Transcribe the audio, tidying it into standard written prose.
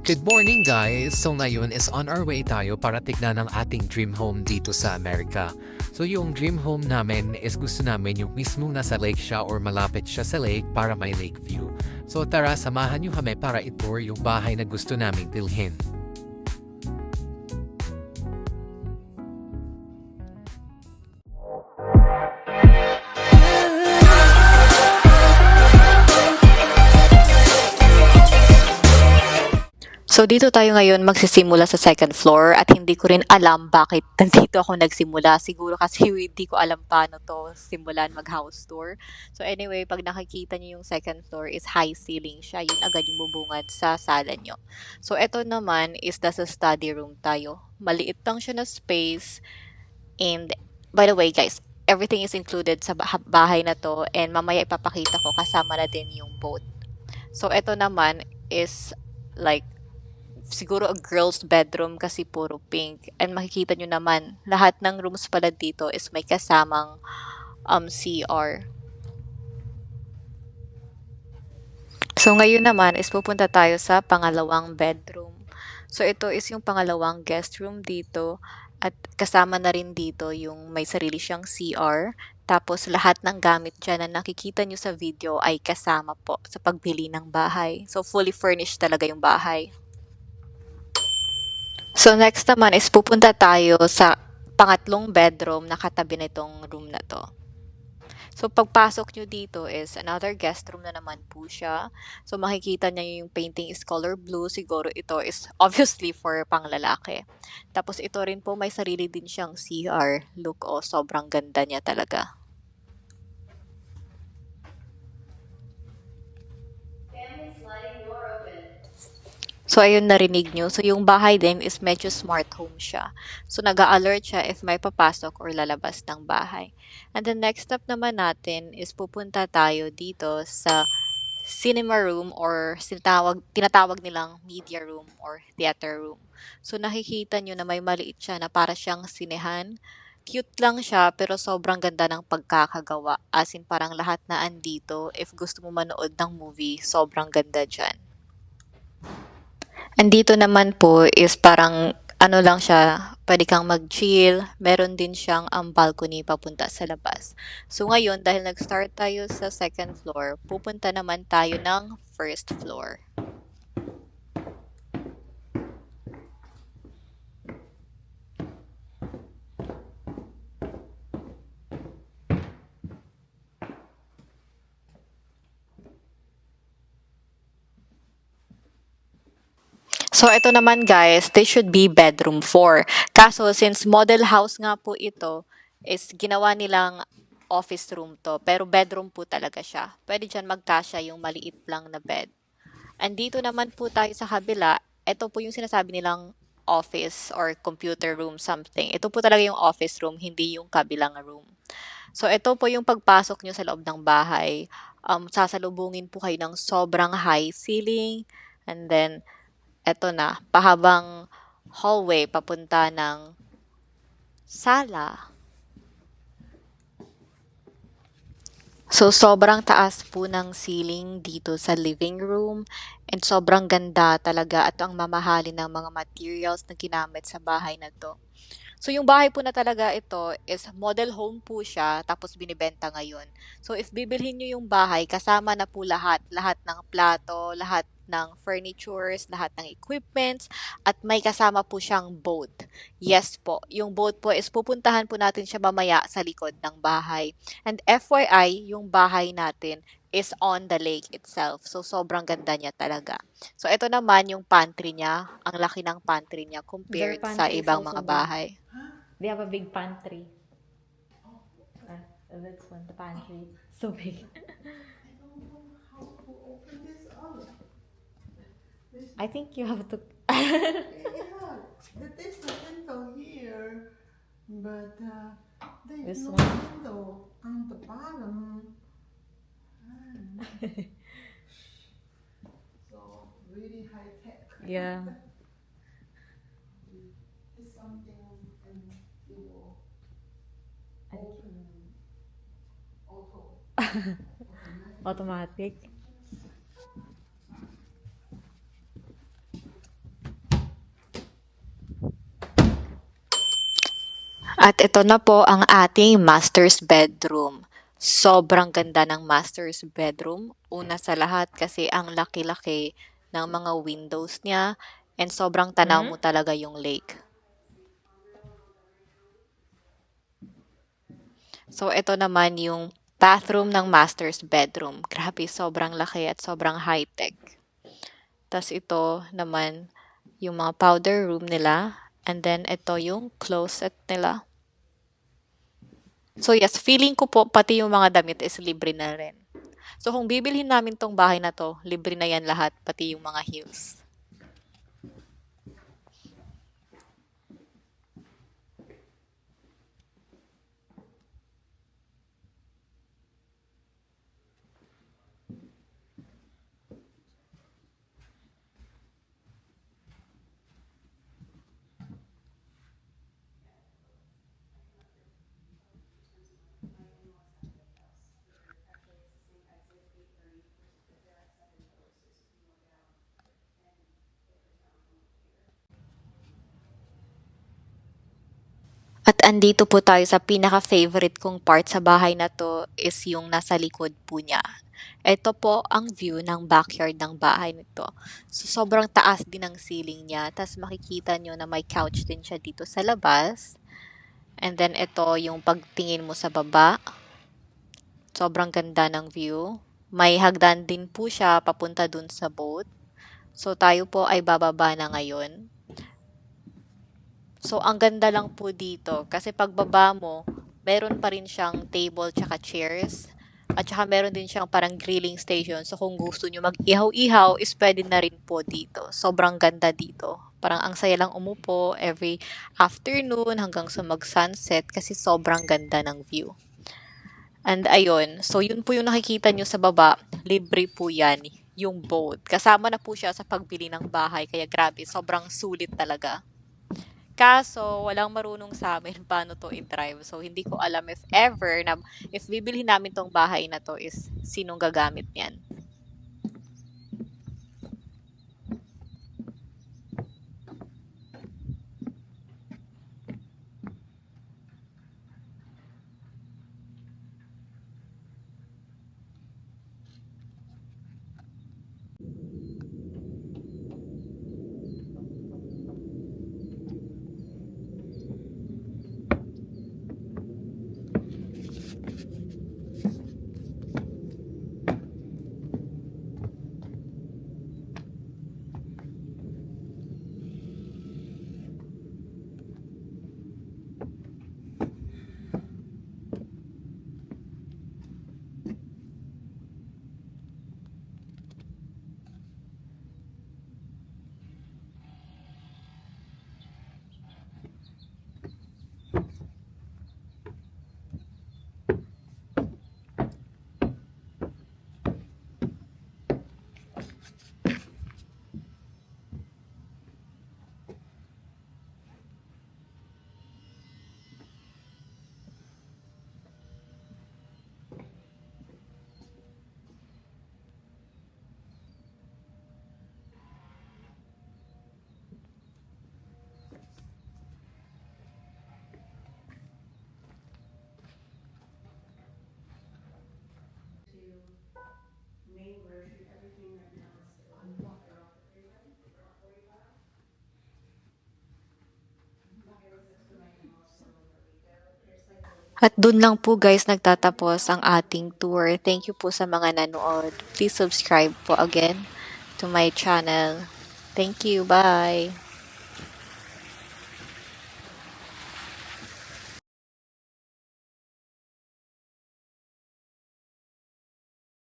Good morning guys! So ngayon is on our way tayo para tignan ang ating dream home dito sa Amerika. So yung dream home namin is gusto namin yung mismo nasa lake siya or malapit siya sa lake para may lake view. So tara, samahan niyo kami para i-tour yung bahay na gusto naming bilhin. So dito tayo ngayon magsisimula sa second floor at hindi ko rin alam bakit nandito ako nagsimula. Siguro kasi hindi ko alam paano to simulan mag-house tour. So anyway, pag nakikita niyo yung second floor is high ceiling siya. Yun agad yung bubungad sa sala nyo. So ito naman is nasa study room tayo. Maliit lang siya na space. And by the way guys, everything is included sa bahay na to and mamaya ipapakita ko kasama na din yung boat. So ito naman is like siguro a girl's bedroom kasi puro pink. And makikita nyo naman, lahat ng rooms pala dito is may kasamang CR. So ngayon naman is pupunta tayo sa pangalawang bedroom. So ito is yung pangalawang guest room dito at kasama na rin dito yung may sarili siyang CR. Tapos lahat ng gamit dyan na nakikita nyo sa video ay kasama po sa pagbili ng bahay. So fully furnished talaga yung bahay. So next naman is pupunta tayo sa pangatlong bedroom na katabi nitong room na to. So pagpasok nyo dito is another guest room na naman po siya. So makikita niya yung painting is color blue. Siguro ito is obviously for panglalaki. Tapos ito rin po may sarili din siyang CR. Look, oh, sobrang ganda niya talaga. So, ayun narinig nyo. So, yung bahay din is medyo smart home siya. So, nag-a-alert siya if may papasok or lalabas ng bahay. And the next step naman natin is pupunta tayo dito sa cinema room or tinatawag nilang media room or theater room. So, nakikita nyo na may maliit siya na para siyang sinehan. Cute lang siya pero sobrang ganda ng pagkakagawa. As in parang lahat na andito. If gusto mo manood ng movie, sobrang ganda dyan. Andito naman po is parang ano lang siya, pwede kang mag-chill. Meron din siyang balcony papunta sa labas. So ngayon, dahil nag-start tayo sa second floor, pupunta naman tayo ng first floor. So, ito naman guys, this should be bedroom 4. Kaso, since model house nga po ito, is ginawa nilang office room to. Pero bedroom po talaga siya. Pwede dyan magkasya yung maliit lang na bed. Andito naman po tayo sa kabila. Ito po yung sinasabi nilang office or computer room something. Ito po talaga yung office room, hindi yung kabilang room. So, ito po yung pagpasok nyo sa loob ng bahay. Sasalubungin po kayo ng sobrang high ceiling. And then, eto na, pahabang hallway papunta ng sala. So, sobrang taas po ng ceiling dito sa living room and sobrang ganda talaga at ang mamahalin ng mga materials na ginamit sa bahay na to. So, yung bahay po na talaga ito is model home po siya, tapos binibenta ngayon. So, if bibilhin nyo yung bahay, kasama na po lahat. Lahat ng plato, lahat ng furnitures, lahat ng equipments, at may kasama po siyang boat. Yes po, yung boat po is pupuntahan po natin siya mamaya sa likod ng bahay. And FYI, yung bahay natin is on the lake itself. So, sobrang ganda niya talaga. So, ito naman yung pantry niya. Ang laki ng pantry niya Their compared sa pantry is ibang also mga big. bahay. They have a big pantry. This one, the pantry. So big. I think you have to. Yeah, there's a window here, but there's This no one. window on the bottom. So really high tech. Yeah. It's something and it will open auto. Automatic. At ito na po ang ating master's bedroom. Sobrang ganda ng master's bedroom. Una sa lahat kasi ang laki-laki ng mga windows niya and sobrang tanaw mo talaga yung lake. So ito naman yung bathroom ng master's bedroom. Grabe, sobrang laki at sobrang high-tech. Tapos ito naman yung mga powder room nila. And then ito yung closet nila. So yes, feeling ko po pati yung mga damit is libre na rin. So kung bibilhin namin tong bahay na to, libre na yan lahat, pati yung mga heels. At andito po tayo sa pinaka-favorite kong part sa bahay na to is yung nasa likod po niya. Ito po ang view ng backyard ng bahay nito. So, sobrang taas din ang ceiling niya. Tapos makikita nyo na may couch din siya dito sa labas. And then ito yung pagtingin mo sa baba. Sobrang ganda ng view. May hagdan din po siya papunta dun sa boat. So, tayo po ay bababa na ngayon. So, ang ganda lang po dito kasi pagbaba mo, meron pa rin siyang table tsaka chairs. At saka meron din siyang parang grilling station. So, kung gusto nyo mag-ihaw-ihaw, is pwede na rin po dito. Sobrang ganda dito. Parang ang saya lang umupo every afternoon hanggang sa mag-sunset kasi sobrang ganda ng view. And ayun, so yun po yung nakikita nyo sa baba. Libre po yan, yung boat. Kasama na po siya sa pagbili ng bahay. Kaya grabe, sobrang sulit talaga. Kaso, walang marunong sa amin paano to i-drive. So, hindi ko alam if ever, if bibilhin namin tong bahay na to is sinong gagamit niyan. At dun lang po guys nagtatapos ang ating tour. Thank you po sa mga nanood. Please subscribe po again to my channel. Thank you. Bye!